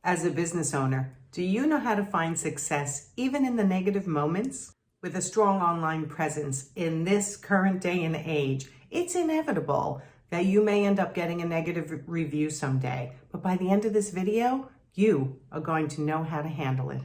As a business owner, do you know how to find success even in the negative moments? With a strong online presence in this current day and age, it's inevitable that you may end up getting a negative review someday. But by the end of this video, you are going to know how to handle it.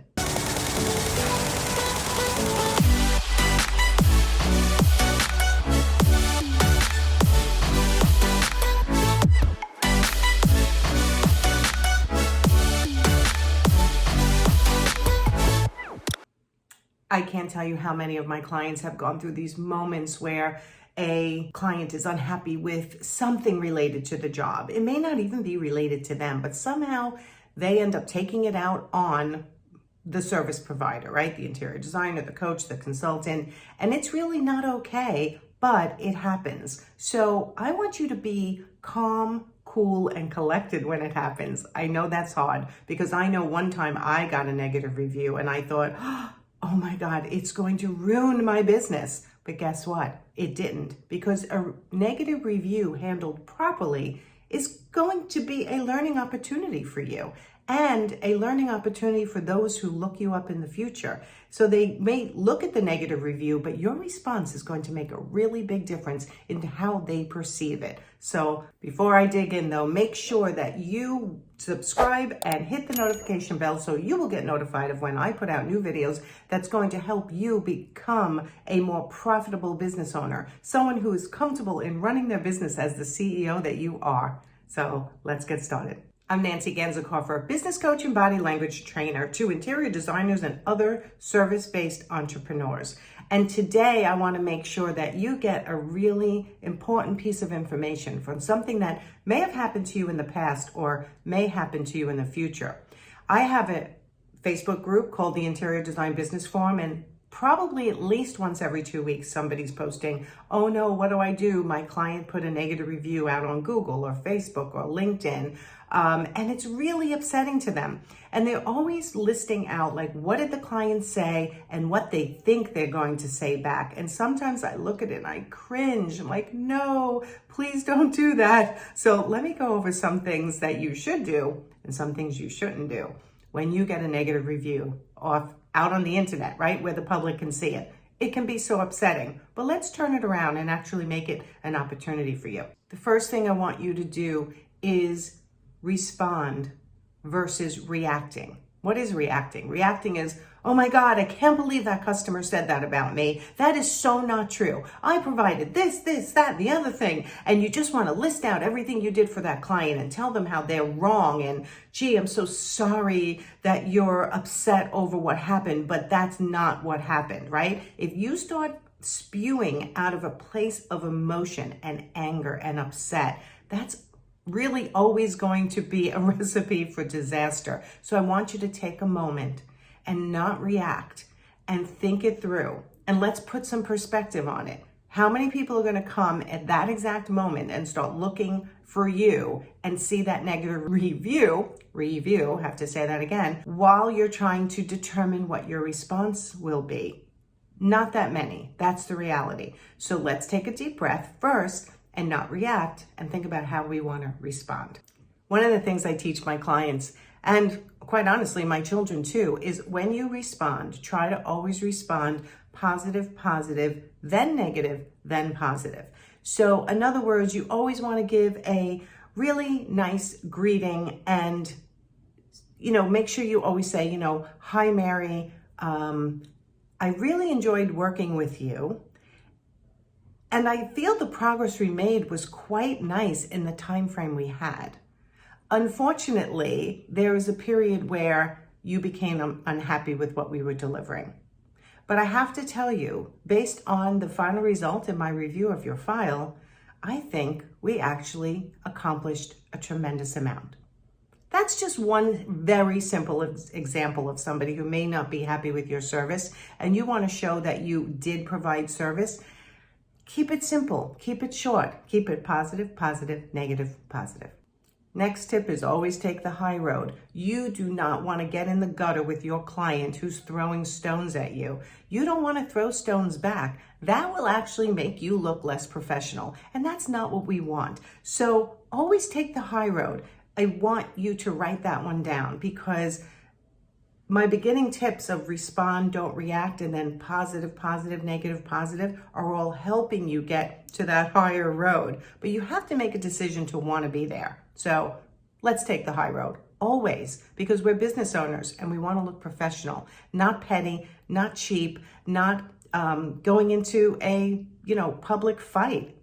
I can't tell you how many of my clients have gone through these moments where a client is unhappy with something related to the job. It may not even be related to them, but somehow they end up taking it out on the service provider, right? The interior designer, the coach, the consultant, and it's really not okay, but it happens. So I want you to be calm, cool, and collected when it happens. I know that's hard because I know one time I got a negative review and I thought, oh my God, it's going to ruin my business. But guess what? It didn't, because a negative review handled properly is going to be a learning opportunity for you and a learning opportunity for those who look you up in the future. So they may look at the negative review, but your response is going to make a really big difference into how they perceive it. So before I dig in though, make sure that you subscribe and hit the notification bell so you will get notified of when I put out new videos that's going to help you become a more profitable business owner, someone who is comfortable in running their business as the CEO that you are. So let's get started. I'm Nancy Ganzekaufer, business coach and body language trainer to interior designers and other service-based entrepreneurs. And today I want to make sure that you get a really important piece of information from something that may have happened to you in the past or may happen to you in the future. I have a Facebook group called the Interior Design Business Forum, and probably at least once every 2 weeks, somebody's posting, oh no, what do I do? My client put a negative review out on Google or Facebook or LinkedIn. And it's really upsetting to them. And they're always listing out like, what did the client say and what they think they're going to say back. And sometimes I look at it and I cringe. I'm like, no, please don't do that. So let me go over some things that you should do and some things you shouldn't do when you get a negative review out on the internet, right? Where the public can see it. It can be so upsetting, but let's turn it around and actually make it an opportunity for you. The first thing I want you to do is respond versus reacting. What is reacting? Reacting is, oh my God, I can't believe that customer said that about me. That is so not true. I provided this, that, the other thing. And you just want to list out everything you did for that client and tell them how they're wrong. And gee, I'm so sorry that you're upset over what happened, but that's not what happened, right? If you start spewing out of a place of emotion and anger and upset, that's really always going to be a recipe for disaster. So I want you to take a moment and not react and think it through. And let's put some perspective on it. How many people are going to come at that exact moment and start looking for you and see that negative review, have to say that again, while you're trying to determine what your response will be? Not that many. That's the reality. So let's take a deep breath first and not react and think about how we want to respond. One of the things I teach my clients, and quite honestly, my children too, is when you respond, try to always respond positive, then negative, then positive. So in other words, you always want to give a really nice greeting and, make sure you always say, hi, Mary, I really enjoyed working with you. And I feel the progress we made was quite nice in the time frame we had. Unfortunately, there was a period where you became unhappy with what we were delivering. But I have to tell you, based on the final result in my review of your file, I think we actually accomplished a tremendous amount. That's just one very simple example of somebody who may not be happy with your service, and you want to show that you did provide service. Keep it simple, keep it short, keep it positive, negative, positive. Next tip is always take the high road. You do not want to get in the gutter with your client who's throwing stones at you. You don't want to throw stones back. That will actually make you look less professional, and that's not what we want. So always take the high road. I want you to write that one down, because my beginning tips of respond, don't react, and then positive, positive, negative, positive are all helping you get to that higher road. But you have to make a decision to want to be there. So let's take the high road, always, because we're business owners and we want to look professional, not petty, not cheap, not going into a, public fight.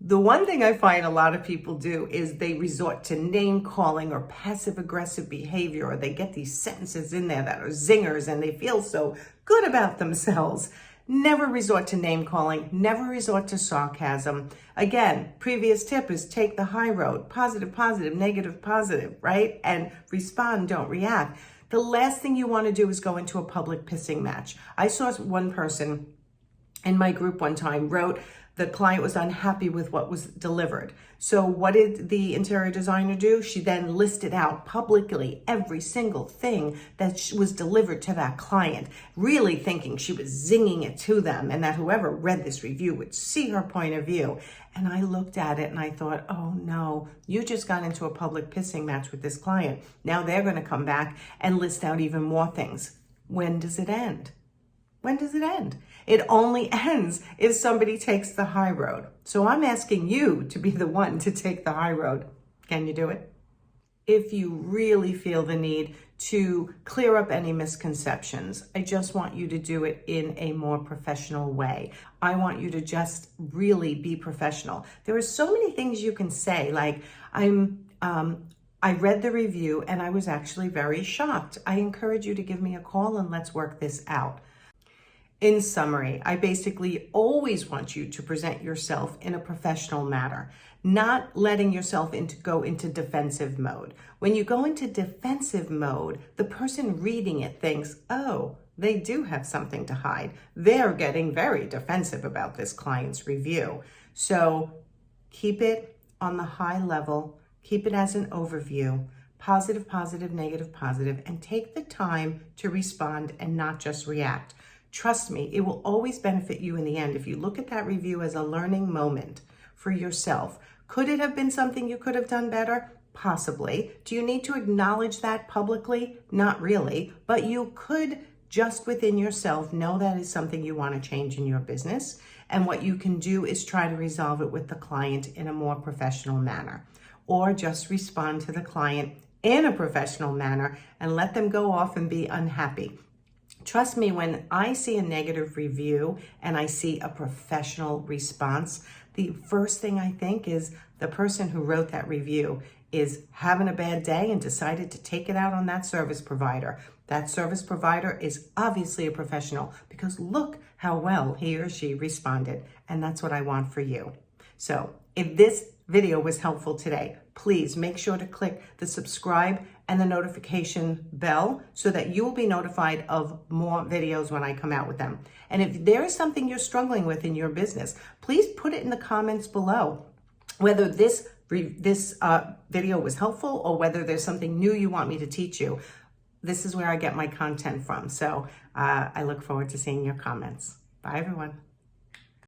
The one thing I find a lot of people do is they resort to name calling or passive aggressive behavior, or they get these sentences in there that are zingers and they feel so good about themselves. Never resort to name calling, never resort to sarcasm. Again, previous tip is take the high road, positive, positive, negative, positive, right? And respond, don't react. The last thing you want to do is go into a public pissing match. I saw one person in my group one time wrote, the client was unhappy with what was delivered. So what did the interior designer do? She then listed out publicly every single thing that was delivered to that client, really thinking she was zinging it to them and that whoever read this review would see her point of view. And I looked at it and I thought, oh no, you just got into a public pissing match with this client. Now they're going to come back and list out even more things. When does it end? When does it end? It only ends if somebody takes the high road. So I'm asking you to be the one to take the high road. Can you do it? If you really feel the need to clear up any misconceptions, I just want you to do it in a more professional way. I want you to just really be professional. There are so many things you can say, like, I read the review and I was actually very shocked. I encourage you to give me a call and let's work this out. In summary, I basically always want you to present yourself in a professional manner, not letting yourself go into defensive mode. When you go into defensive mode, the person reading it thinks, oh, they do have something to hide. They're getting very defensive about this client's review. So keep it on the high level, keep it as an overview, positive, positive, negative, positive, and take the time to respond and not just react. Trust me, it will always benefit you in the end if you look at that review as a learning moment for yourself. Could it have been something you could have done better? Possibly. Do you need to acknowledge that publicly? Not really, but you could just within yourself know that is something you want to change in your business. And what you can do is try to resolve it with the client in a more professional manner, or just respond to the client in a professional manner and let them go off and be unhappy. Trust me, when I see a negative review and I see a professional response, the first thing I think is the person who wrote that review is having a bad day and decided to take it out on that service provider. That service provider is obviously a professional, because look how well he or she responded. And that's what I want for you. So if this video was helpful today, please make sure to click the subscribe and the notification bell so that you will be notified of more videos when I come out with them. And if there is something you're struggling with in your business, please put it in the comments below, whether this video was helpful or whether there's something new you want me to teach you. This is where I get my content from. So I look forward to seeing your comments. Bye, everyone.